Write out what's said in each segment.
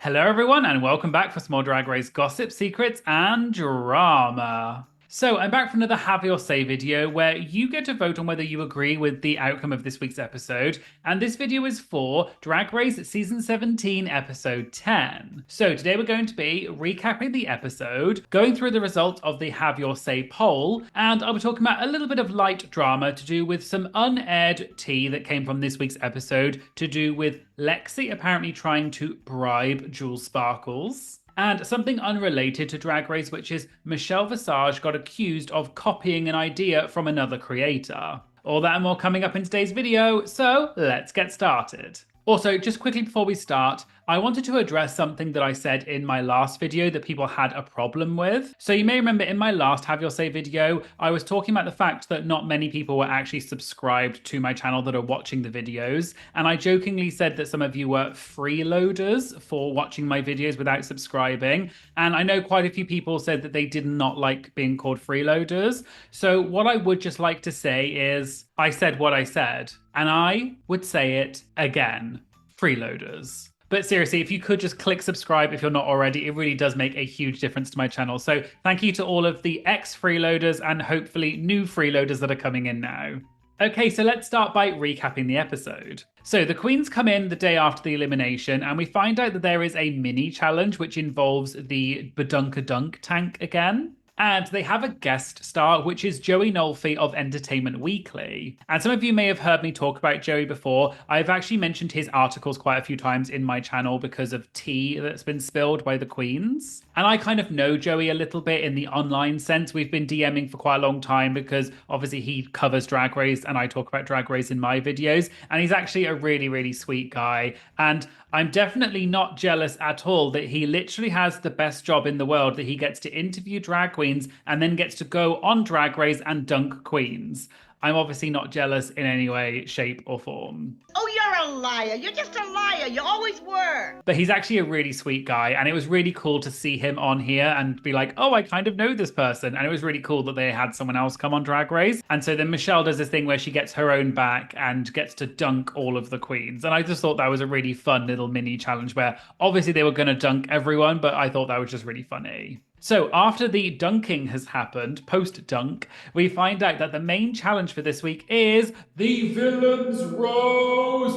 Hello, everyone, and welcome back for some more Drag Race gossip, secrets, and drama. So, I'm back for another Have Your Say video where you get to vote on whether you agree with the outcome of this week's episode. And this video is for Drag Race Season 17, Episode 10. So, today we're going to be recapping the episode, going through the results of the Have Your Say poll, and I'll be talking about a little bit of light drama to do with some unaired tea that came from this week's episode to do with Lexi apparently trying to bribe Jules Sparkles. And something unrelated to Drag Race, which is Michelle Visage got accused of copying an idea from another creator. All that and more coming up in today's video, so let's get started. Also, just quickly before we start, I wanted to address something that I said in my last video that people had a problem with. So you may remember in my last Have Your Say video, I was talking about the fact that not many people were actually subscribed to my channel that are watching the videos. And I jokingly said that some of you were freeloaders for watching my videos without subscribing. And I know quite a few people said that they did not like being called freeloaders. So what I would just like to say is, I said what I said, and I would say it again. Freeloaders. But seriously, if you could just click subscribe if you're not already, it really does make a huge difference to my channel. So thank you to all of the ex-freeloaders and hopefully new freeloaders that are coming in now. Okay, so let's start by recapping the episode. So the queens come in the day after the elimination and we find out that there is a mini challenge which involves the Badunkadunk tank again. And they have a guest star, which is Joey Nolfi of Entertainment Weekly. And some of you may have heard me talk about Joey before. I've actually mentioned his articles quite a few times in my channel because of tea that's been spilled by the queens. And I kind of know Joey a little bit in the online sense. We've been DMing for quite a long time because obviously he covers Drag Race and I talk about Drag Race in my videos. And he's actually a really, really sweet guy. And I'm definitely not jealous at all that he literally has the best job in the world, that he gets to interview drag queens and then gets to go on Drag Race and dunk queens. I'm obviously not jealous in any way, shape, or form. Oh, you're a liar. You're just a liar. You always were. But he's actually a really sweet guy, and it was really cool to see him on here and be like, oh, I kind of know this person. And it was really cool that they had someone else come on Drag Race. And so then Michelle does this thing where she gets her own back and gets to dunk all of the queens. And I just thought that was a really fun little mini challenge where obviously they were going to dunk everyone, but I thought that was just really funny. So after the dunking has happened, post-dunk, we find out that the main challenge for this week is the Villains Roast.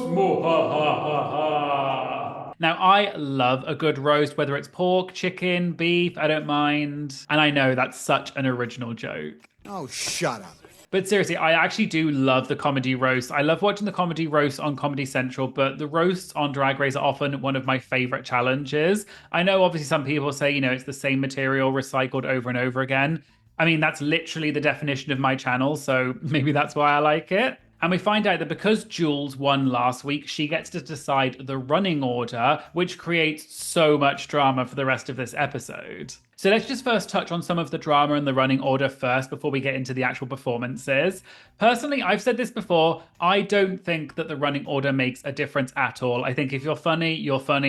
Now, I love a good roast, whether it's pork, chicken, beef, I don't mind. And I know that's such an original joke. Oh, shut up. But seriously, I actually do love the comedy roast. I love watching the comedy roast on Comedy Central, but the roasts on Drag Race are often one of my favorite challenges. I know obviously some people say, it's the same material recycled over and over again. I mean, that's literally the definition of my channel, so maybe that's why I like it. And we find out that because Jules won last week, she gets to decide the running order, which creates so much drama for the rest of this episode. So let's just first touch on some of the drama and the running order first before we get into the actual performances. Personally, I've said this before, I don't think that the running order makes a difference at all. I think if you're funny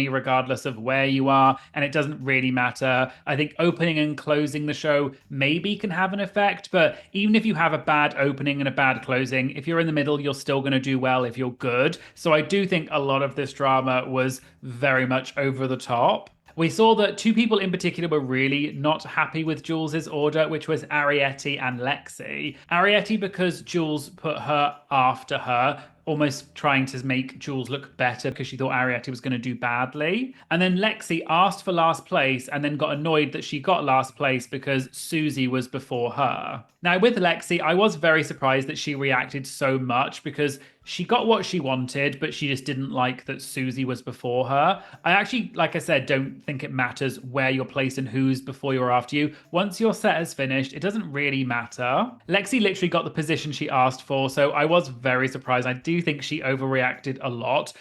regardless of where you are, and it doesn't really matter. I think opening and closing the show maybe can have an effect, but even if you have a bad opening and a bad closing, if you're in the middle, you're still going to do well if you're good. So I do think a lot of this drama was very much over the top. We saw that two people in particular were really not happy with Jules's order, which was Arietti and Lexi. Arietti because Jules put her after her, almost trying to make Jules look better because she thought Arietti was going to do badly. And then Lexi asked for last place and then got annoyed that she got last place because Susie was before her. Now, with Lexi, I was very surprised that she reacted so much because she got what she wanted, but she just didn't like that Susie was before her. I actually, like I said, don't think it matters where you're placed and who's before you or after you. Once your set is finished, it doesn't really matter. Lexi literally got the position she asked for, so I was very surprised. I do think she overreacted a lot.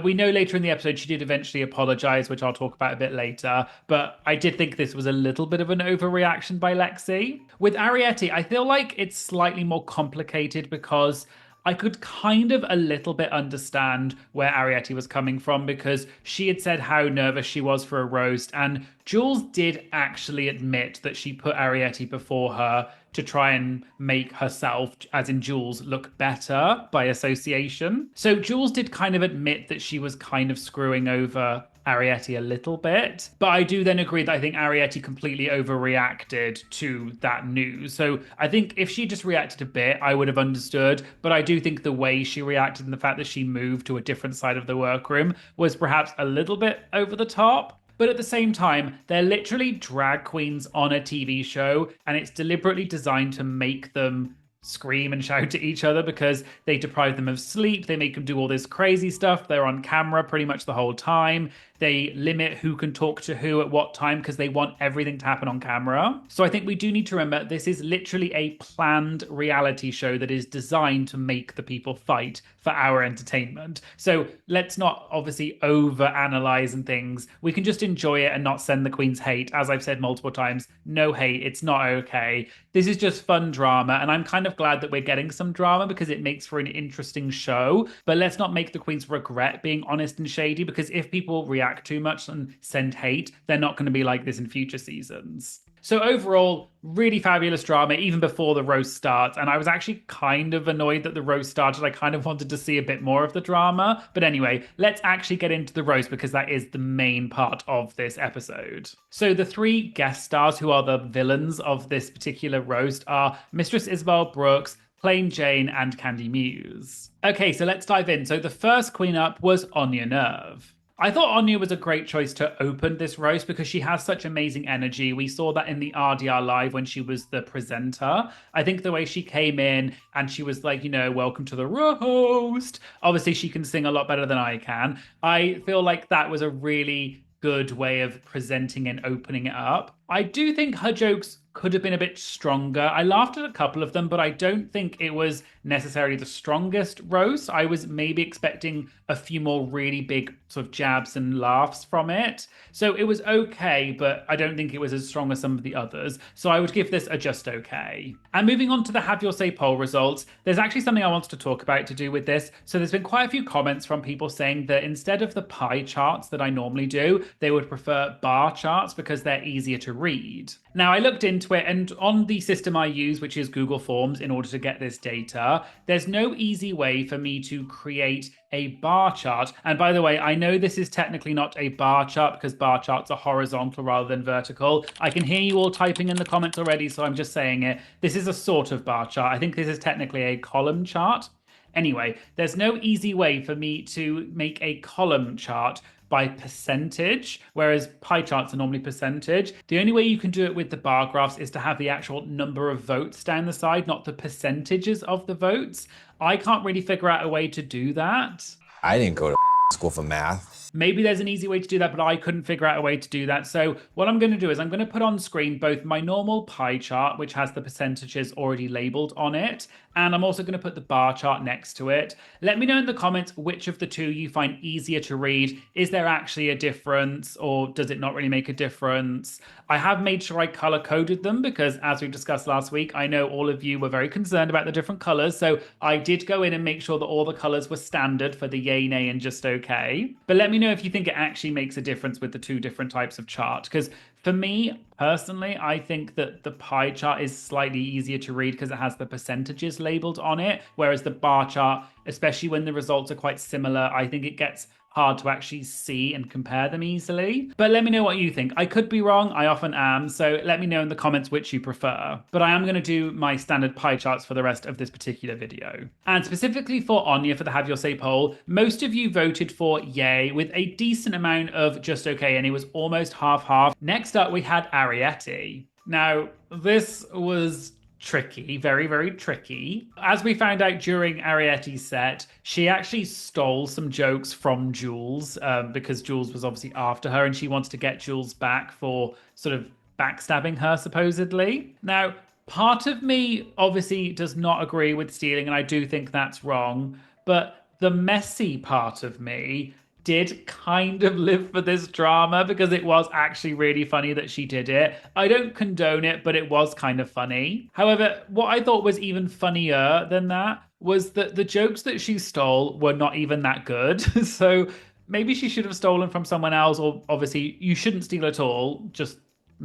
We know later in the episode she did eventually apologize, which I'll talk about a bit later, but I did think this was a little bit of an overreaction by Lexi. With Arietti, I feel like it's slightly more complicated because I could kind of a little bit understand where Arietti was coming from because she had said how nervous she was for a roast, and Jules did actually admit that she put Arietti before her to try and make herself, as in Jules, look better by association. So Jules did kind of admit that she was kind of screwing over Arietti a little bit. But I do then agree that I think Arietti completely overreacted to that news. So I think if she just reacted a bit, I would have understood. But I do think the way she reacted and the fact that she moved to a different side of the workroom was perhaps a little bit over the top. But at the same time, they're literally drag queens on a TV show, and it's deliberately designed to make them scream and shout at each other because they deprive them of sleep. They make them do all this crazy stuff. They're on camera pretty much the whole time. They limit who can talk to who at what time because they want everything to happen on camera. So I think we do need to remember this is literally a planned reality show that is designed to make the people fight for our entertainment. So let's not obviously over analyze and things. We can just enjoy it and not send the queens hate. As I've said multiple times, no hate. It's not okay. This is just fun drama. And I'm kind of glad that we're getting some drama because it makes for an interesting show. But let's not make the queens regret being honest and shady, because if people react too much and send hate, they're not going to be like this in future seasons. So overall, really fabulous drama even before the roast starts. And I was actually kind of annoyed that the roast started. I kind of wanted to see a bit more of the drama. But anyway, let's actually get into the roast because that is the main part of this episode. So the three guest stars who are the villains of this particular roast are Mistress Isabel Brooks, Plain Jane, and Candy Muse. Okay, so let's dive in. So the first queen up was Anya Nerve. I thought Anya was a great choice to open this roast because she has such amazing energy. We saw that in the RDR live when she was the presenter. I think the way she came in and she was like, welcome to the roast. Obviously, she can sing a lot better than I can. I feel like that was a really good way of presenting and opening it up. I do think her jokes could have been a bit stronger. I laughed at a couple of them, but I don't think it was necessarily the strongest roast. I was maybe expecting a few more really big sort of jabs and laughs from it. So it was okay, but I don't think it was as strong as some of the others. So I would give this a just okay. And moving on to the Have Your Say poll results, there's actually something I wanted to talk about to do with this. So there's been quite a few comments from people saying that instead of the pie charts that I normally do, they would prefer bar charts because they're easier to read. Now, I looked into it, and on the system I use, which is Google Forms, in order to get this data, there's no easy way for me to create a bar chart. And by the way, I know this is technically not a bar chart because bar charts are horizontal rather than vertical. I can hear you all typing in the comments already, so I'm just saying it. This is a sort of bar chart. I think this is technically a column chart. Anyway, there's no easy way for me to make a column chart by percentage, whereas pie charts are normally percentage. The only way you can do it with the bar graphs is to have the actual number of votes down the side, not the percentages of the votes. I can't really figure out a way to do that. I didn't go to school for math. Maybe there's an easy way to do that, but I couldn't figure out a way to do that. So what I'm going to do is I'm going to put on screen both my normal pie chart, which has the percentages already labeled on it, and I'm also going to put the bar chart next to it. Let me know in the comments which of the two you find easier to read. Is there actually a difference, or does it not really make a difference? I have made sure I color coded them because, as we discussed last week, I know all of you were very concerned about the different colors. So I did go in and make sure that all the colors were standard for the yay, nay, and just okay. But let me know if you think it actually makes a difference with the two different types of chart, because for me personally, I think that the pie chart is slightly easier to read because it has the percentages labeled on it, whereas the bar chart, especially when the results are quite similar, I think it gets hard to actually see and compare them easily. But let me know what you think. I could be wrong, I often am, so let me know in the comments which you prefer. But I am going to do my standard pie charts for the rest of this particular video. And specifically for Anya for the Have Your Say poll, most of you voted for yay with a decent amount of just okay, and it was almost half-half. Next up, we had Arietti. Now, this was tricky, very, very tricky. As we found out during Arietti's set, she actually stole some jokes from Jules because Jules was obviously after her and she wants to get Jules back for sort of backstabbing her, supposedly. Now, part of me obviously does not agree with stealing, and I do think that's wrong, but the messy part of me did kind of live for this drama because it was actually really funny that she did it. I don't condone it, but it was kind of funny. However, what I thought was even funnier than that was that the jokes that she stole were not even that good. So maybe she should have stolen from someone else, or obviously you shouldn't steal at all, just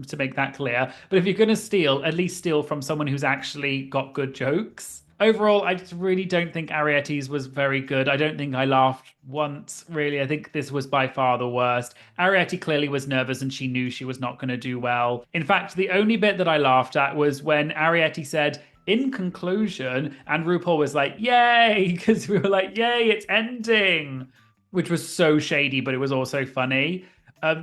to make that clear. But if you're going to steal, at least steal from someone who's actually got good jokes. Overall, I just really don't think Arietti's was very good. I don't think I laughed once, really. I think this was by far the worst. Arietti clearly was nervous and she knew she was not going to do well. In fact, the only bit that I laughed at was when Arietti said, "In conclusion," and RuPaul was like, "Yay!" Because we were like, "Yay, it's ending," which was so shady, but it was also funny.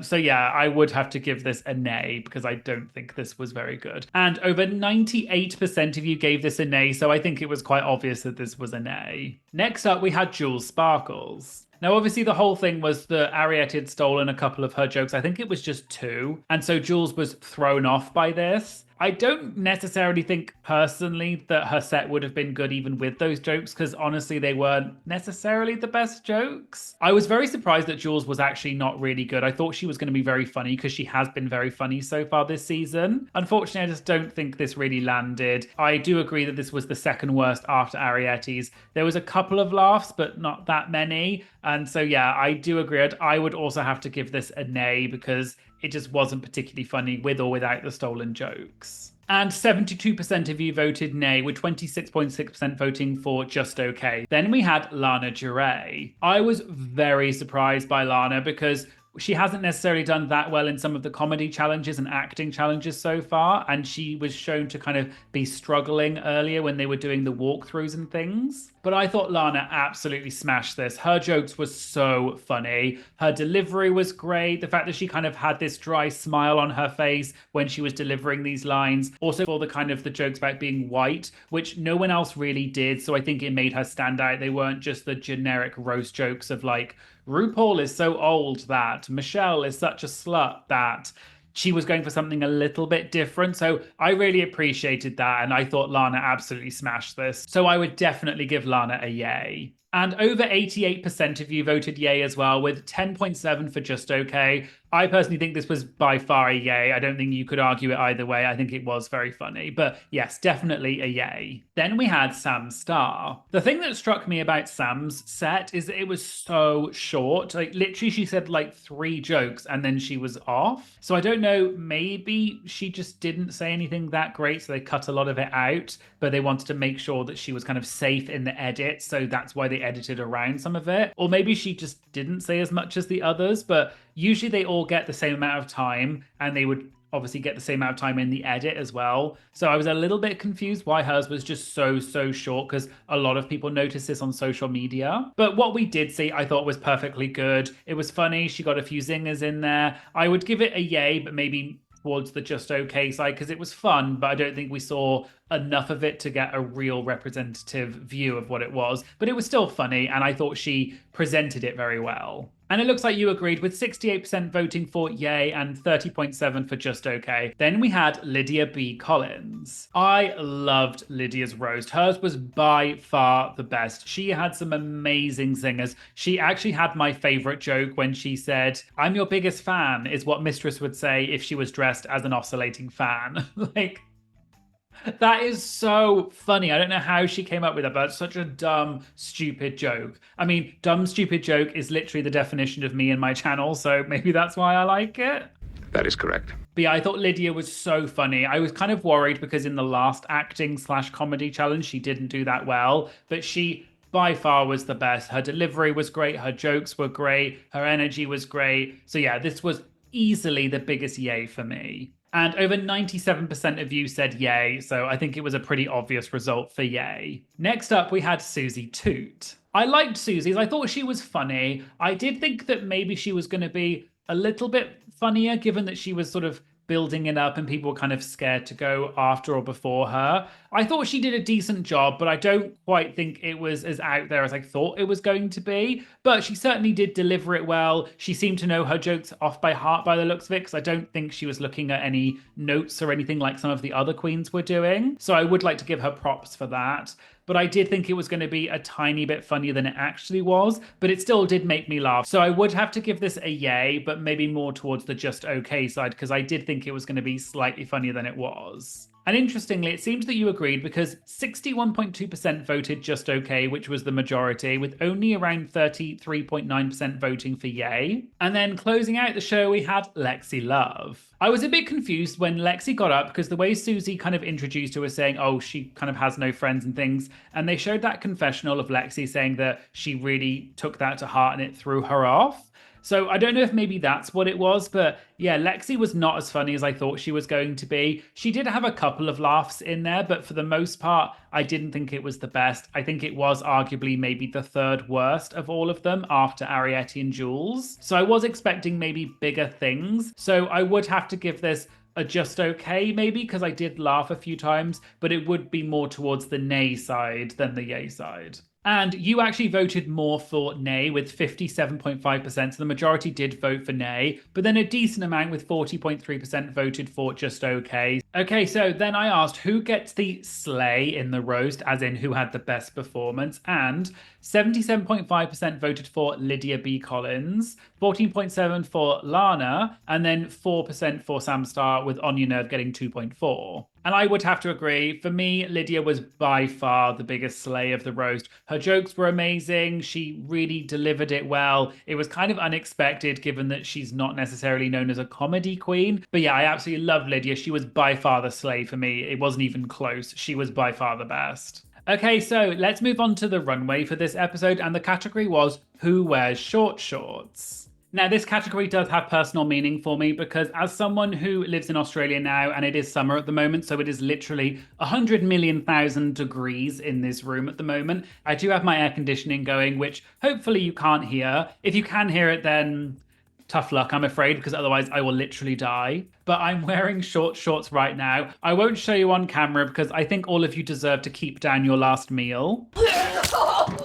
So yeah, I would have to give this a nay because I don't think this was very good. And over 98% of you gave this a nay, so I think it was quite obvious that this was a nay. Next up, we had Jules Sparkles. Now, obviously, the whole thing was that Ariette had stolen a couple of her jokes. I think it was just 2. And so Jules was thrown off by this. I don't necessarily think personally that her set would have been good even with those jokes, because honestly, they weren't necessarily the best jokes. I was very surprised that Jules was actually not really good. I thought she was going to be very funny because she has been very funny so far this season. Unfortunately, I just don't think this really landed. I do agree that this was the second worst after Arietti's. There was a couple of laughs, but not that many. And so, yeah, I do agree. I would also have to give this a nay because it just wasn't particularly funny with or without the stolen jokes. And 72% of you voted nay, with 26.6% voting for just okay. Then we had Lana Duray. I was very surprised by Lana because she hasn't necessarily done that well in some of the comedy challenges and acting challenges so far, and she was shown to kind of be struggling earlier when they were doing the walkthroughs and things. But I thought Lana absolutely smashed this. Her jokes were so funny. Her delivery was great. The fact that she kind of had this dry smile on her face when she was delivering these lines. Also, all the kind of the jokes about being white, which no one else really did. So I think it made her stand out. They weren't just the generic roast jokes of like, RuPaul is so old that, Michelle is such a slut that. She was going for something a little bit different. So I really appreciated that. And I thought Lana absolutely smashed this. So I would definitely give Lana a yay. And over 88% of you voted yay as well, with 10.7 for just okay. I personally think this was by far a yay. I don't think you could argue it either way. I think it was very funny. But yes, definitely a yay. Then we had Sam Starr. The thing that struck me about Sam's set is that it was so short. Like literally she said like 3 jokes and then she was off. So I don't know, maybe she just didn't say anything that great. So they cut a lot of it out, but they wanted to make sure that she was kind of safe in the edit. So that's why they edited around some of it. Or maybe she just didn't say as much as the others, but usually they all get the same amount of time and they would obviously get the same amount of time in the edit as well. So I was a little bit confused why hers was just so short, because a lot of people noticed this on social media. But what we did see, I thought was perfectly good. It was funny. She got a few zingers in there. I would give it a yay, but maybe towards the just okay side because it was fun, but I don't think we saw enough of it to get a real representative view of what it was. But it was still funny, and I thought she presented it very well. And it looks like you agreed, with 68% voting for yay and 30.7% for just okay. Then we had Lydia B. Collins. I loved Lydia's roast. Hers was by far the best. She had some amazing singers. She actually had my favorite joke when she said, "I'm your biggest fan," is what Mistress would say if she was dressed as an oscillating fan. Like, that is so funny. I don't know how she came up with that, but it's such a dumb, stupid joke. I mean, dumb, stupid joke is literally the definition of me and my channel, so maybe that's why I like it. That is correct. But yeah, I thought Lydia was so funny. I was kind of worried because in the last acting/comedy challenge, she didn't do that well, but she by far was the best. Her delivery was great. Her jokes were great. Her energy was great. So yeah, this was easily the biggest yay for me. And over 97% of you said yay, so I think it was a pretty obvious result for yay. Next up, we had Susie Toot. I liked Susie's. I thought she was funny. I did think that maybe she was going to be a little bit funnier, given that she was sort of building it up and people were kind of scared to go after or before her. I thought she did a decent job, but I don't quite think it was as out there as I thought it was going to be. But she certainly did deliver it well. She seemed to know her jokes off by heart by the looks of it, because I don't think she was looking at any notes or anything like some of the other queens were doing. So I would like to give her props for that. But I did think it was going to be a tiny bit funnier than it actually was, but it still did make me laugh. So I would have to give this a yay, but maybe more towards the just okay side, because I did think it was going to be slightly funnier than it was. And interestingly, it seems that you agreed because 61.2% voted just okay, which was the majority, with only around 33.9% voting for yay. And then closing out the show, we had Lexi Love. I was a bit confused when Lexi got up because the way Susie kind of introduced her was saying, oh, she kind of has no friends and things. And they showed that confessional of Lexi saying that she really took that to heart and it threw her off. So I don't know if maybe that's what it was, but yeah, Lexi was not as funny as I thought she was going to be. She did have a couple of laughs in there, but for the most part, I didn't think it was the best. I think it was arguably maybe the third worst of all of them after Ariete and Jules. So I was expecting maybe bigger things. So I would have to give this a just okay maybe, because I did laugh a few times, but it would be more towards the nay side than the yay side. And you actually voted more for nay with 57.5%. So the majority did vote for nay, but then a decent amount with 40.3% voted for just okay. Okay, so then I asked who gets the slay in the roast, as in who had the best performance, and 77.5% voted for Lydia B. Collins, 14.7% for Lana, and then 4% for Sam Star, with Anya Nerve getting 2.4%. And I would have to agree, for me, Lydia was by far the biggest slay of the roast. Her jokes were amazing. She really delivered it well. It was kind of unexpected given that she's not necessarily known as a comedy queen. But yeah, I absolutely love Lydia. She was by far the slay for me. It wasn't even close. She was by far the best. Okay, so let's move on to the runway for this episode. And the category was Who Wears Short Shorts? Now, this category does have personal meaning for me because as someone who lives in Australia now, and it is summer at the moment, so it is literally 100,000,000 degrees in this room at the moment, I do have my air conditioning going, which hopefully you can't hear. If you can hear it, then tough luck, I'm afraid, because otherwise I will literally die. But I'm wearing short shorts right now. I won't show you on camera because I think all of you deserve to keep down your last meal. No,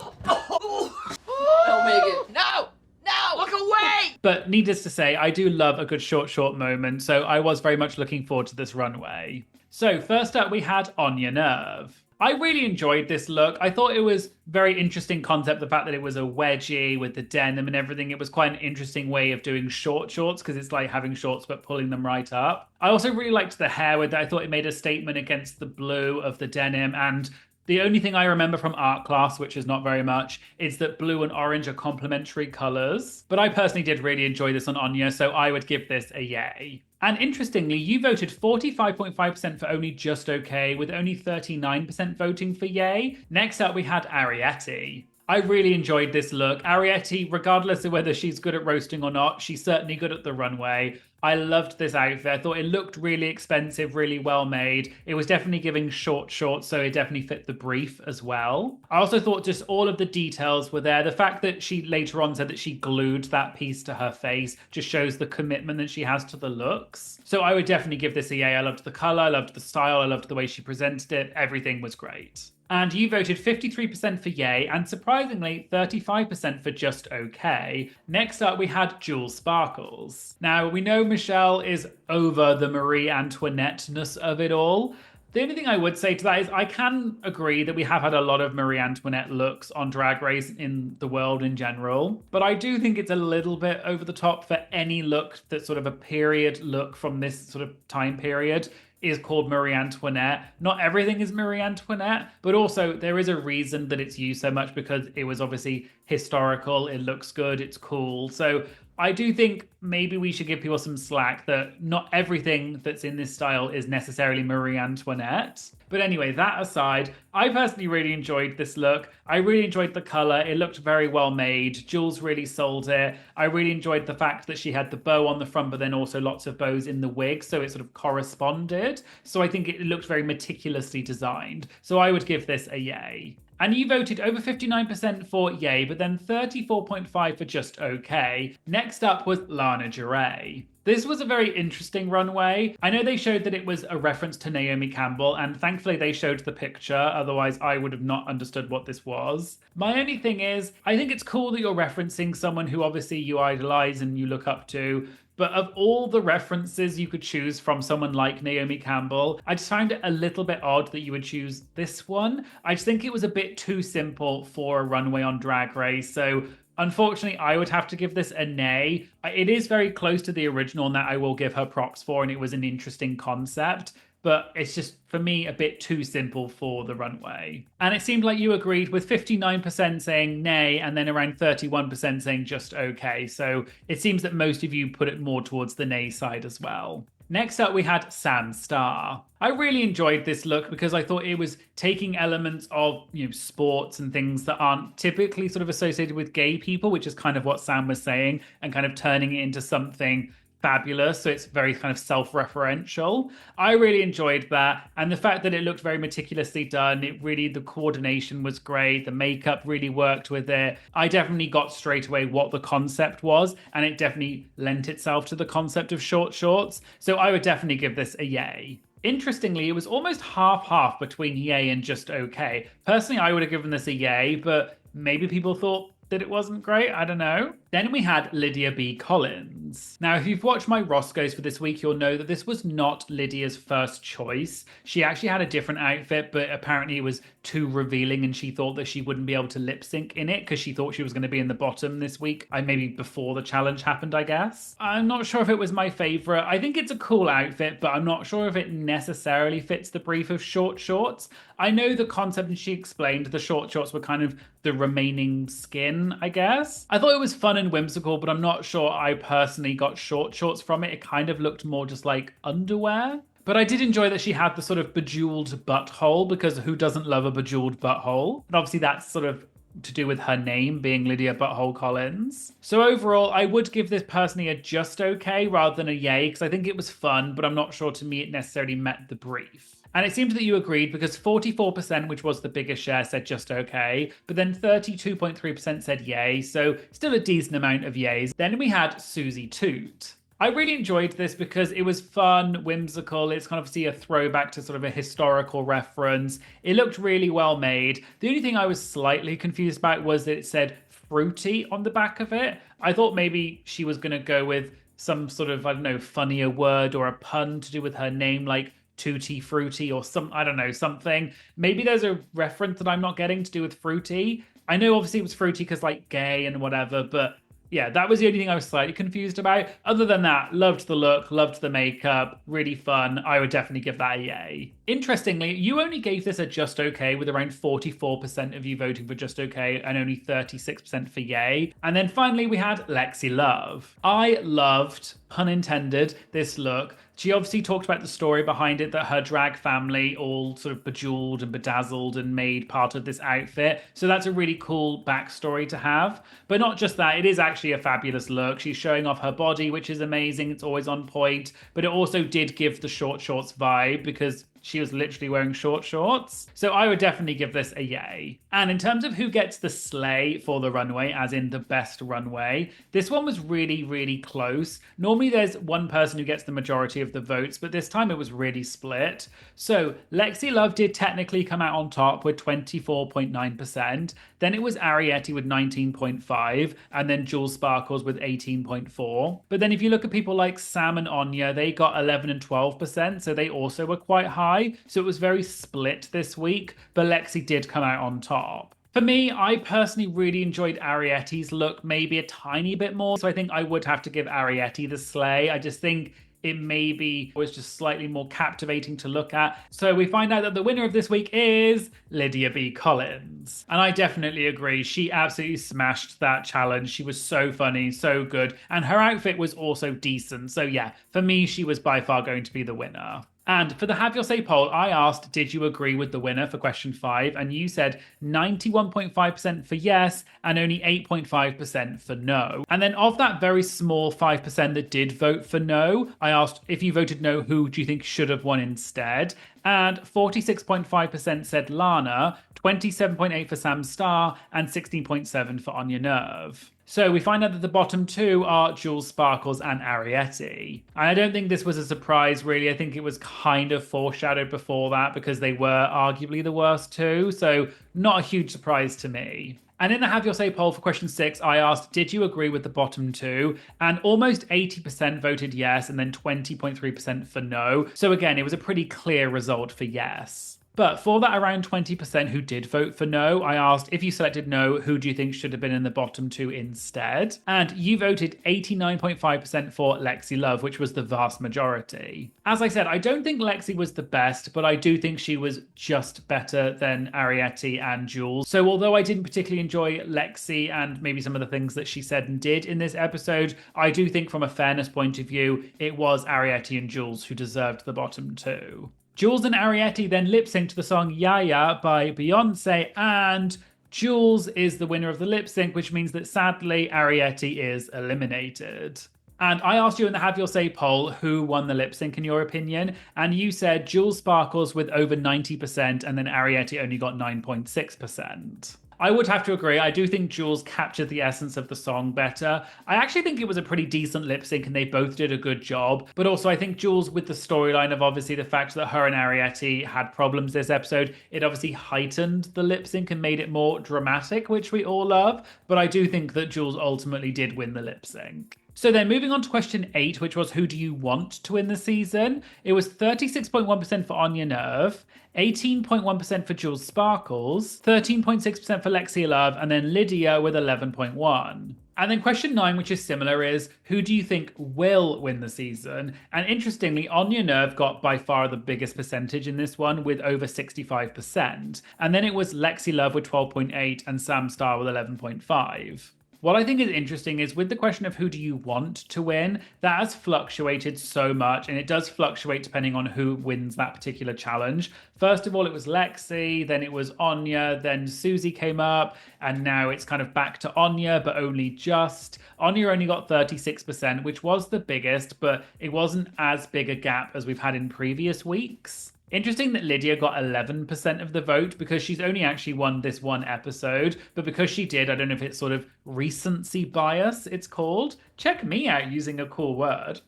Megan, no! No! Look away! But needless to say, I do love a good short moment, so I was very much looking forward to this runway. So first up, we had Anya Nerve. I really enjoyed this look. I thought it was very interesting concept, the fact that it was a wedgie with the denim and everything. It was quite an interesting way of doing short shorts because it's like having shorts but pulling them right up. I also really liked the hair with it. I thought it made a statement against the blue of the denim, and the only thing I remember from art class, which is not very much, is that blue and orange are complementary colors. But I personally did really enjoy this on Anya, so I would give this a yay. And interestingly, you voted 45.5% for only just okay, with only 39% voting for yay. Next up, we had Ariete. I really enjoyed this look. Ariete, regardless of whether she's good at roasting or not, she's certainly good at the runway. I loved this outfit. I thought it looked really expensive, really well made. It was definitely giving short shorts, so it definitely fit the brief as well. I also thought just all of the details were there. The fact that she later on said that she glued that piece to her face just shows the commitment that she has to the looks. So I would definitely give this a yay. I loved the color, I loved the style, I loved the way she presented it. Everything was great. And you voted 53% for yay, and surprisingly, 35% for just okay. Next up, we had Jules Sparkles. Now, we know Michelle is over the Marie Antoinette-ness of it all. The only thing I would say to that is I can agree that we have had a lot of Marie Antoinette looks on Drag Race in the world in general, but I do think it's a little bit over the top for any look that's sort of a period look from this sort of time period is called Marie Antoinette. Not everything is Marie Antoinette, but also there is a reason that it's used so much because it was obviously historical, it looks good, it's cool. So I do think maybe we should give people some slack that not everything that's in this style is necessarily Marie Antoinette. But anyway, that aside, I personally really enjoyed this look. I really enjoyed the color. It looked very well made. Jules really sold it. I really enjoyed the fact that she had the bow on the front, but then also lots of bows in the wig, so it sort of corresponded. So I think it looked very meticulously designed. So I would give this a yay. And you voted over 59% for yay, but then 34.5% for just okay. Next up was Lana Del. This was a very interesting runway. I know they showed that it was a reference to Naomi Campbell, and thankfully they showed the picture, otherwise I would have not understood what this was. My only thing is, I think it's cool that you're referencing someone who obviously you idolize and you look up to, but of all the references you could choose from someone like Naomi Campbell, I just found it a little bit odd that you would choose this one. I just think it was a bit too simple for a runway on Drag Race, so unfortunately, I would have to give this a nay. It is very close to the original, and that I will give her props for, and it was an interesting concept. but it's just, for me, a bit too simple for the runway. And it seemed like you agreed with 59% saying nay and then around 31% saying just okay. So it seems that most of you put it more towards the nay side as well. Next up, we had Sam Star. I really enjoyed this look because I thought it was taking elements of, sports and things that aren't typically sort of associated with gay people, which is kind of what Sam was saying, and kind of turning it into something fabulous. So it's very kind of self-referential. I really enjoyed that. And the fact that it looked very meticulously done, the coordination was great. The makeup really worked with it. I definitely got straight away what the concept was, and it definitely lent itself to the concept of short shorts. So I would definitely give this a yay. Interestingly, it was almost half-half between yay and just okay. Personally, I would have given this a yay, but maybe people thought that it wasn't great. I don't know. Then we had Lydia B. Collins. Now, if you've watched my Roscoe's for this week, you'll know that this was not Lydia's first choice. She actually had a different outfit, but apparently it was too revealing and she thought that she wouldn't be able to lip sync in it because she thought she was going to be in the bottom this week. Maybe before the challenge happened, I guess. I'm not sure if it was my favorite. I think it's a cool outfit, but I'm not sure if it necessarily fits the brief of short shorts. I know the concept, and she explained the short shorts were kind of the remaining skin, I guess. I thought it was fun and whimsical, but I'm not sure I personally got short shorts from it. It kind of looked more just like underwear. But I did enjoy that she had the sort of bejeweled butthole, because who doesn't love a bejeweled butthole? But obviously that's sort of to do with her name being Lydia Butthole Collins. So overall, I would give this personally a just okay rather than a yay, because I think it was fun, but I'm not sure to me it necessarily met the brief. And it seems that you agreed because 44%, which was the biggest share, said just okay, but then 32.3% said yay, so still a decent amount of yays. Then we had Susie Toot. I really enjoyed this because it was fun, whimsical. It's kind of a throwback to sort of a historical reference. It looked really well made. The only thing I was slightly confused about was that it said fruity on the back of it. I thought maybe she was going to go with some sort of, I don't know, funnier word or a pun to do with her name, like Tutti Fruity or something. Maybe there's a reference that I'm not getting to do with fruity. I know obviously it was fruity because like gay and whatever, but yeah, that was the only thing I was slightly confused about. Other than that, loved the look, loved the makeup, really fun. I would definitely give that a yay. Interestingly, you only gave this a just okay, with around 44% of you voting for just okay and only 36% for yay. And then finally, we had Lexi Love. I loved, pun intended, this look. She obviously talked about the story behind it, that her drag family all sort of bejeweled and bedazzled and made part of this outfit. So that's a really cool backstory to have. But not just that, it is actually a fabulous look. She's showing off her body, which is amazing. It's always on point. But it also did give the short shorts vibe because she was literally wearing short shorts. So I would definitely give this a yay. And in terms of who gets the slay for the runway, as in the best runway, this one was really, really close. Normally there's one person who gets the majority of the votes, but this time it was really split. So Lexi Love did technically come out on top with 24.9%. Then it was Ariete with 19.5%, and then Jules Sparkles with 18.4%. But then if you look at people like Sam and Anya, they got 11 and 12%, so they also were quite high. So it was very split this week, but Lexi did come out on top. For me, I personally really enjoyed Ariete's look maybe a tiny bit more. So I think I would have to give Ariete the slay. I just think it maybe was just slightly more captivating to look at. So we find out that the winner of this week is Lydia B. Collins. And I definitely agree. She absolutely smashed that challenge. She was so funny, so good. And her outfit was also decent. So yeah, for me, she was by far going to be the winner. And for the Have Your Say poll, I asked, did you agree with the winner for question 5? And you said 91.5% for yes and only 8.5% for no. And then of that very small 5% that did vote for no, I asked, if you voted no, who do you think should have won instead? And 46.5% said Lana, 27.8% for Sam Star, and 16.7% for Anya Nerve. So we find out that the bottom two are Jules Sparkles and Ariete. And I don't think this was a surprise, really. I think it was kind of foreshadowed before that because they were arguably the worst two. So not a huge surprise to me. And in the Have Your Say poll for question 6, I asked, did you agree with the bottom two? And almost 80% voted yes, and then 20.3% for no. So again, it was a pretty clear result for yes. But for that around 20% who did vote for no, I asked, if you selected no, who do you think should have been in the bottom two instead? And you voted 89.5% for Lexi Love, which was the vast majority. As I said, I don't think Lexi was the best, but I do think she was just better than Ariete and Jules. So although I didn't particularly enjoy Lexi and maybe some of the things that she said and did in this episode, I do think from a fairness point of view, it was Ariete and Jules who deserved the bottom two. Jules and Ariete then lip sync to the song Yaya by Beyonce, and Jules is the winner of the lip sync, which means that sadly Ariete is eliminated. And I asked you in the Have Your Say poll who won the lip sync in your opinion, and you said Jules Sparkles with over 90% and then Ariete only got 9.6%. I would have to agree. I do think Jules captured the essence of the song better. I actually think it was a pretty decent lip sync and they both did a good job. But also I think Jules, with the storyline of obviously the fact that her and Ariete had problems this episode, it obviously heightened the lip sync and made it more dramatic, which we all love. But I do think that Jules ultimately did win the lip sync. So then moving on to question 8, which was who do you want to win the season? It was 36.1% for Anya Nerve, 18.1% for Jules Sparkles, 13.6% for Lexi Love, and then Lydia with 11.1%. And then question 9, which is similar, is who do you think will win the season? And interestingly, Anya Nerve got by far the biggest percentage in this one with over 65%. And then it was Lexi Love with 12.8% and Sam Star with 11.5%. What I think is interesting is with the question of who do you want to win, that has fluctuated so much, and it does fluctuate depending on who wins that particular challenge. First of all, it was Lexi, then it was Anya, then Susie came up, and now it's kind of back to Anya, but only just. Anya only got 36%, which was the biggest, but it wasn't as big a gap as we've had in previous weeks. Interesting that Lydia got 11% of the vote because she's only actually won this one episode, but because she did, I don't know if it's sort of recency bias, it's called. Check me out using a cool word.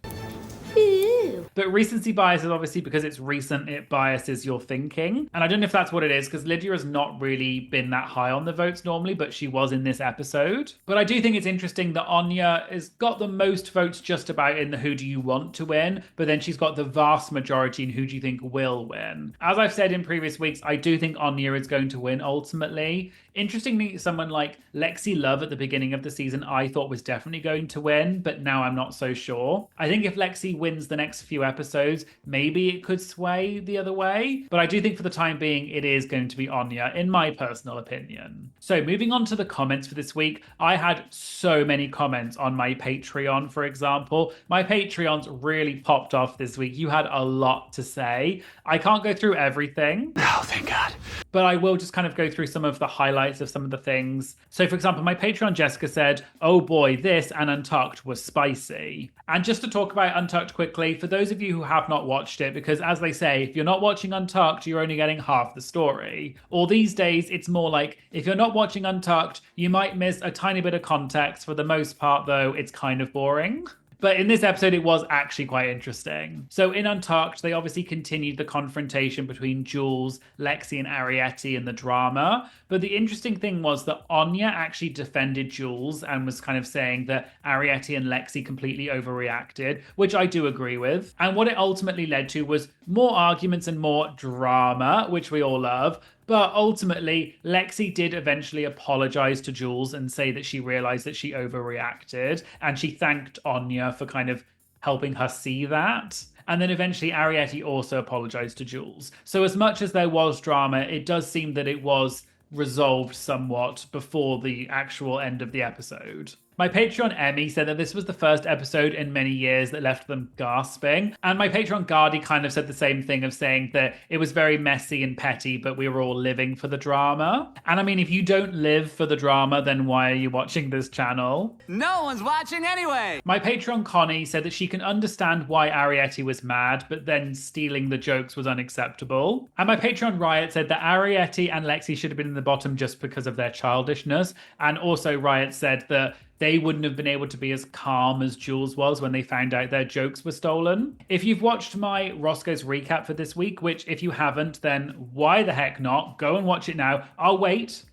But recency bias is obviously because it's recent, it biases your thinking. And I don't know if that's what it is, because Lydia has not really been that high on the votes normally, but she was in this episode. But I do think it's interesting that Anya has got the most votes just about in the who do you want to win, but then she's got the vast majority in who do you think will win. As I've said in previous weeks, I do think Anya is going to win ultimately. Interestingly, someone like Lexi Love at the beginning of the season I thought was definitely going to win, but now I'm not so sure. I think if Lexi wins the next few episodes, maybe it could sway the other way. But I do think for the time being, it is going to be Anya, in my personal opinion. So moving on to the comments for this week, I had so many comments on my Patreon, for example. My Patreons really popped off this week. You had a lot to say. I can't go through everything. Oh, thank God. But I will just kind of go through some of the highlights of some of the things. So for example, my Patreon Jessica said, oh boy, this and Untucked was spicy. And just to talk about Untucked quickly, for those of you who have not watched it, because as they say, if you're not watching Untucked, you're only getting half the story. Or these days, it's more like, if you're not watching Untucked, you might miss a tiny bit of context. For the most part, though, it's kind of boring. But in this episode, it was actually quite interesting. So in Untucked, they obviously continued the confrontation between Jules, Lexi, and Ariete and the drama. But the interesting thing was that Anya actually defended Jules and was kind of saying that Ariete and Lexi completely overreacted, which I do agree with. And what it ultimately led to was more arguments and more drama, which we all love. But ultimately, Lexi did eventually apologize to Jules and say that she realized that she overreacted. And she thanked Anya for kind of helping her see that. And then eventually Ariete also apologized to Jules. So as much as there was drama, it does seem that it was resolved somewhat before the actual end of the episode. My Patreon Emmy said that this was the first episode in many years that left them gasping. And my Patreon Gardy kind of said the same thing of saying that it was very messy and petty, but we were all living for the drama. And I mean, if you don't live for the drama, then why are you watching this channel? No one's watching anyway. My Patreon Connie said that she can understand why Ariete was mad, but then stealing the jokes was unacceptable. And my Patreon Riot said that Ariete and Lexi should have been in the bottom just because of their childishness. And also Riot said that they wouldn't have been able to be as calm as Jules was when they found out their jokes were stolen. If you've watched my Roscoe's recap for this week, which if you haven't, then why the heck not? Go and watch it now. I'll wait.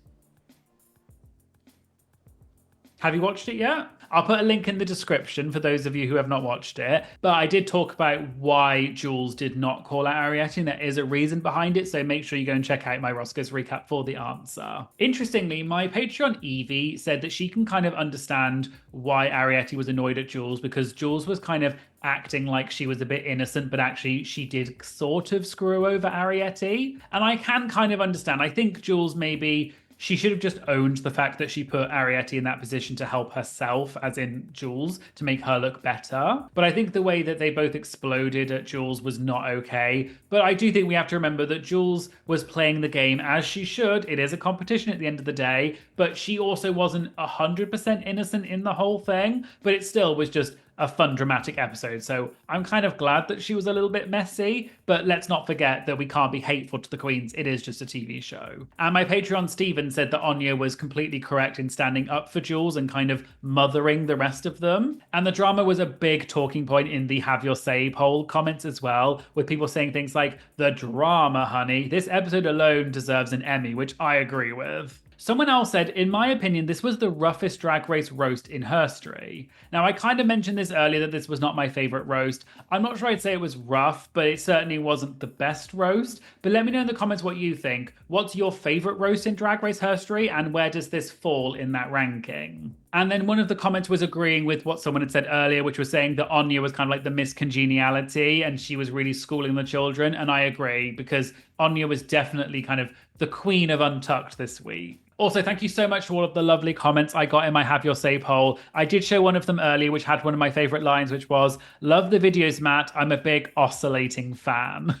Have you watched it yet? I'll put a link in the description for those of you who have not watched it. But I did talk about why Jules did not call out Arietti, and there is a reason behind it. So make sure you go and check out my Roscoe's recap for the answer. Interestingly, my Patreon Evie said that she can kind of understand why Arietti was annoyed at Jules, because Jules was kind of acting like she was a bit innocent, but actually she did sort of screw over Arietti. And I can kind of understand. I think Jules maybe she should have just owned the fact that she put Arietti in that position to help herself, as in Jules, to make her look better. But I think the way that they both exploded at Jules was not okay. But I do think we have to remember that Jules was playing the game as she should. It is a competition at the end of the day, but she also wasn't 100% innocent in the whole thing. But it still was just a fun, dramatic episode. So I'm kind of glad that she was a little bit messy, but let's not forget that we can't be hateful to the queens. It is just a TV show. And my Patreon Steven said that Anya was completely correct in standing up for Jules and kind of mothering the rest of them. And the drama was a big talking point in the Have Your Say poll comments as well, with people saying things like, the drama, honey. This episode alone deserves an Emmy, which I agree with. Someone else said, in my opinion, this was the roughest Drag Race roast in history. Now, I kind of mentioned this earlier that this was not my favorite roast. I'm not sure I'd say it was rough, but it certainly wasn't the best roast. But let me know in the comments what you think. What's your favorite roast in Drag Race history, and where does this fall in that ranking? And then one of the comments was agreeing with what someone had said earlier, which was saying that Anya was kind of like the Miss Congeniality and she was really schooling the children. And I agree, because Anya was definitely kind of the queen of Untucked this week. Also, thank you so much for all of the lovely comments I got in my Have Your Say poll. I did show one of them earlier, which had one of my favorite lines, which was, love the videos, Matt. I'm a big oscillating fan,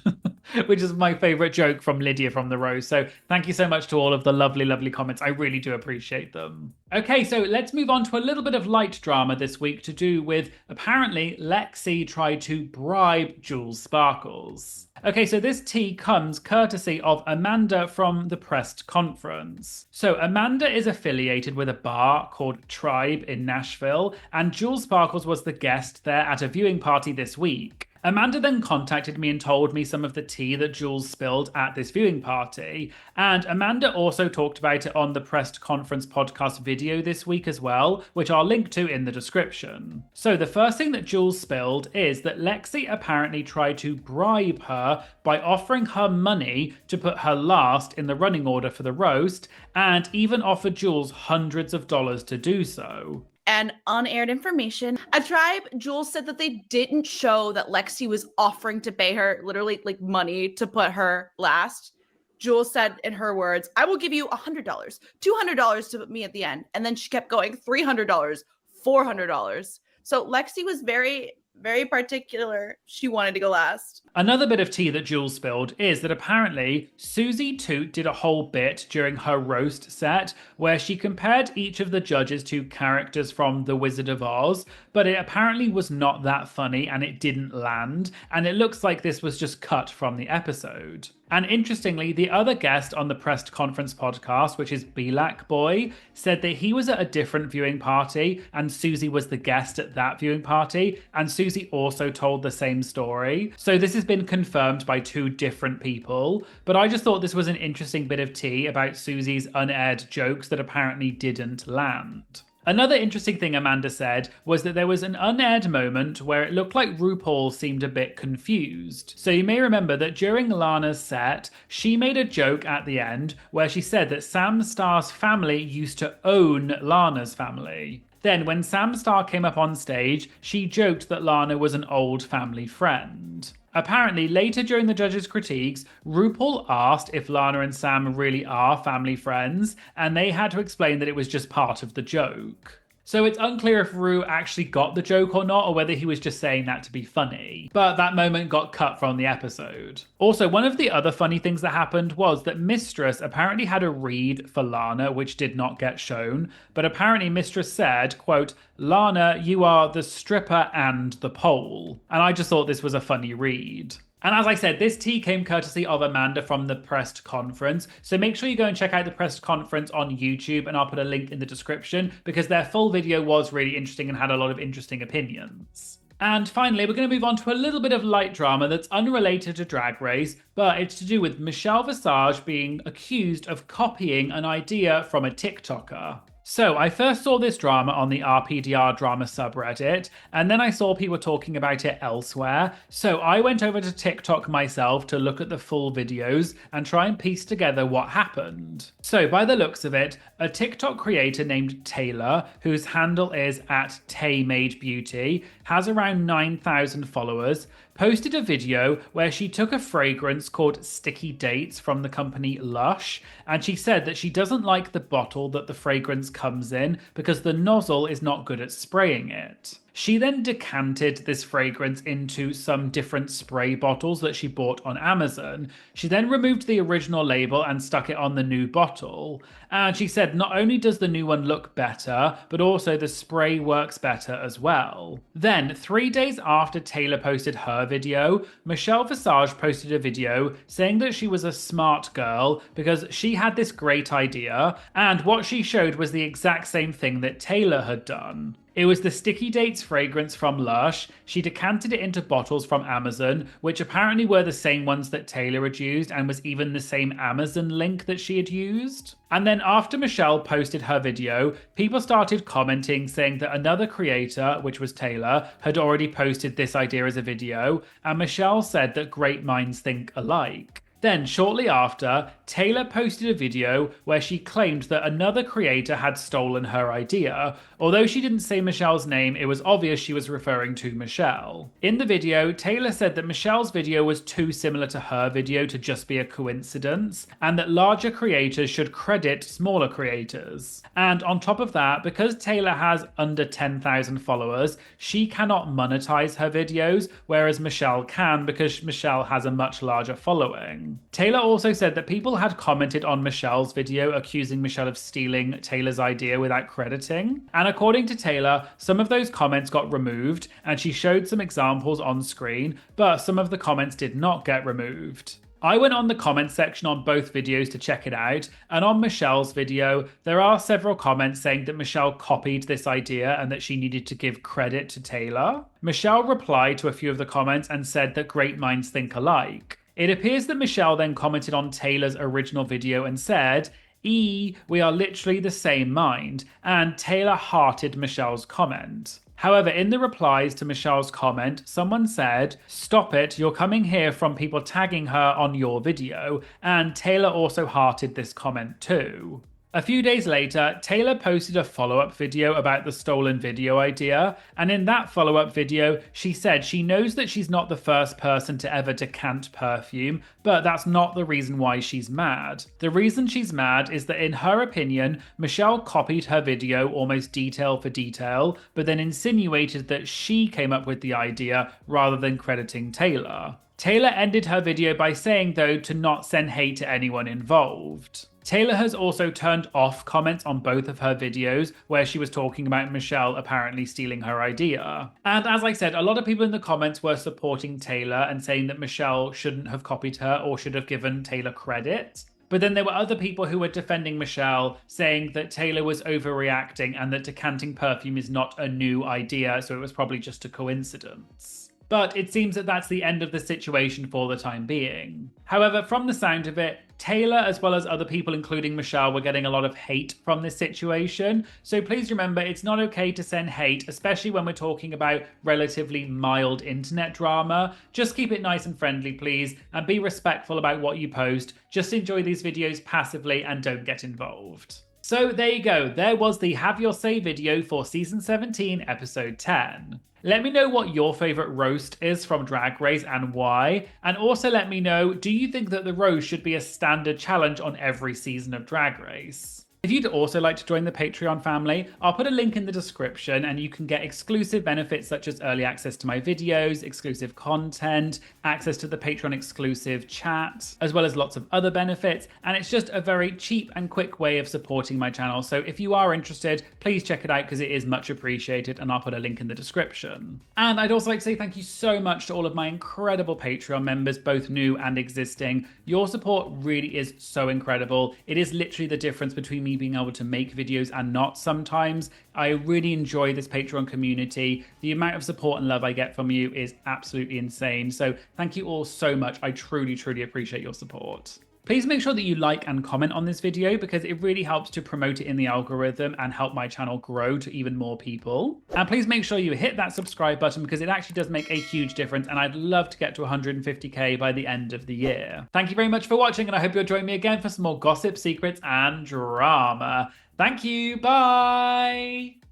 which is my favorite joke from Lydia from the Rose. So thank you so much to all of the lovely, lovely comments. I really do appreciate them. Okay, so let's move on to a little bit of light drama this week to do with, apparently, Lexi tried to bribe Jules Sparkles. Okay, so this tea comes courtesy of Amanda from the Pressed Conference. So Amanda is affiliated with a bar called Tribe in Nashville, and Jules Sparkles was the guest there at a viewing party this week. Amanda then contacted me and told me some of the tea that Jules spilled at this viewing party. And Amanda also talked about it on the Pressed Conference podcast video this week as well, which I'll link to in the description. So the first thing that Jules spilled is that Lexi apparently tried to bribe her by offering her money to put her last in the running order for the roast, and even offered Jules hundreds of dollars to do so. And unaired information. At Tribe, Jules said that they didn't show that Lexi was offering to pay her literally like money to put her last. Jules said in her words, I will give you $100, $200 to put me at the end. And then she kept going, $300, $400. So Lexi was very, very particular. She wanted to go last. Another bit of tea that Jules spilled is that apparently Susie Toot did a whole bit during her roast set where she compared each of the judges to characters from The Wizard of Oz, but it apparently was not that funny and it didn't land, and it looks like this was just cut from the episode. And interestingly, the other guest on the Pressed Conference podcast, which is Black Boy, said that he was at a different viewing party and Susie was the guest at that viewing party, and Susie also told the same story. So this has been confirmed by two different people, but I just thought this was an interesting bit of tea about Susie's unaired jokes that apparently didn't land. Another interesting thing Amanda said was that there was an unaired moment where it looked like RuPaul seemed a bit confused. So you may remember that during Lana's set, she made a joke at the end where she said that Sam Starr's family used to own Lana's family. Then when Sam Starr came up on stage, she joked that Lana was an old family friend. Apparently, later during the judges' critiques, RuPaul asked if Lana and Sam really are family friends, and they had to explain that it was just part of the joke. So it's unclear if Ru actually got the joke or not, or whether he was just saying that to be funny. But that moment got cut from the episode. Also, one of the other funny things that happened was that Mistress apparently had a read for Lana, which did not get shown. But apparently Mistress said, quote, Lana, you are the stripper and the pole. And I just thought this was a funny read. And as I said, this tea came courtesy of Amanda from the Pressed Conference. So make sure you go and check out the Pressed Conference on YouTube, and I'll put a link in the description because their full video was really interesting and had a lot of interesting opinions. And finally, we're going to move on to a little bit of light drama that's unrelated to Drag Race, but it's to do with Michelle Visage being accused of copying an idea from a TikToker. So I first saw this drama on the RPDR drama subreddit, and then I saw people talking about it elsewhere. So I went over to TikTok myself to look at the full videos and try and piece together what happened. So by the looks of it, a TikTok creator named Taylor, whose handle is @TayMadeBeauty, has around 9,000 followers, posted a video where she took a fragrance called Sticky Dates from the company Lush, and she said that she doesn't like the bottle that the fragrance comes in because the nozzle is not good at spraying it. She then decanted this fragrance into some different spray bottles that she bought on Amazon. She then removed the original label and stuck it on the new bottle. And she said not only does the new one look better, but also the spray works better as well. Then, 3 days after Taylor posted her video, Michelle Visage posted a video saying that she was a smart girl because she had this great idea, and what she showed was the exact same thing that Taylor had done. It was the Sticky Dates fragrance from Lush. She decanted it into bottles from Amazon, which apparently were the same ones that Taylor had used and was even the same Amazon link that she had used. And then after Michelle posted her video, people started commenting saying that another creator, which was Taylor, had already posted this idea as a video, and Michelle said that great minds think alike. Then, shortly after, Taylor posted a video where she claimed that another creator had stolen her idea. Although she didn't say Michelle's name, it was obvious she was referring to Michelle. In the video, Taylor said that Michelle's video was too similar to her video to just be a coincidence, and that larger creators should credit smaller creators. And on top of that, because Taylor has under 10,000 followers, she cannot monetize her videos, whereas Michelle can because Michelle has a much larger following. Taylor also said that people had commented on Michelle's video accusing Michelle of stealing Taylor's idea without crediting. And according to Taylor, some of those comments got removed, and she showed some examples on screen, but some of the comments did not get removed. I went on the comments section on both videos to check it out, and on Michelle's video, there are several comments saying that Michelle copied this idea and that she needed to give credit to Taylor. Michelle replied to a few of the comments and said that great minds think alike. It appears that Michelle then commented on Taylor's original video and said, we are literally the same mind, and Taylor hearted Michelle's comment. However, in the replies to Michelle's comment, someone said, stop it, you're coming here from people tagging her on your video, and Taylor also hearted this comment too. A few days later, Taylor posted a follow-up video about the stolen video idea, and in that follow-up video, she said she knows that she's not the first person to ever decant perfume, but that's not the reason why she's mad. The reason she's mad is that in her opinion, Michelle copied her video almost detail for detail, but then insinuated that she came up with the idea rather than crediting Taylor. Taylor ended her video by saying, though, to not send hate to anyone involved. Taylor has also turned off comments on both of her videos where she was talking about Michelle apparently stealing her idea. And as I said, a lot of people in the comments were supporting Taylor and saying that Michelle shouldn't have copied her or should have given Taylor credit. But then there were other people who were defending Michelle, saying that Taylor was overreacting and that decanting perfume is not a new idea, so it was probably just a coincidence. But it seems that that's the end of the situation for the time being. However, from the sound of it, Taylor, as well as other people, including Michelle, were getting a lot of hate from this situation. So please remember, it's not okay to send hate, especially when we're talking about relatively mild internet drama. Just keep it nice and friendly, please, and be respectful about what you post. Just enjoy these videos passively and don't get involved. So there you go. There was the Have Your Say video for Season 17, Episode 10. Let me know what your favourite roast is from Drag Race and why. And also let me know, do you think that the roast should be a standard challenge on every season of Drag Race? If you'd also like to join the Patreon family, I'll put a link in the description and you can get exclusive benefits such as early access to my videos, exclusive content, access to the Patreon exclusive chat, as well as lots of other benefits. And it's just a very cheap and quick way of supporting my channel. So if you are interested, please check it out because it is much appreciated, and I'll put a link in the description. And I'd also like to say thank you so much to all of my incredible Patreon members, both new and existing. Your support really is so incredible. It is literally the difference between me being able to make videos and not sometimes. I really enjoy this Patreon community. The amount of support and love I get from you is absolutely insane. So thank you all so much. I truly, truly appreciate your support. Please make sure that you like and comment on this video because it really helps to promote it in the algorithm and help my channel grow to even more people. And please make sure you hit that subscribe button because it actually does make a huge difference, and I'd love to get to 150k by the end of the year. Thank you very much for watching, and I hope you'll join me again for some more gossip, secrets, and drama. Thank you. Bye.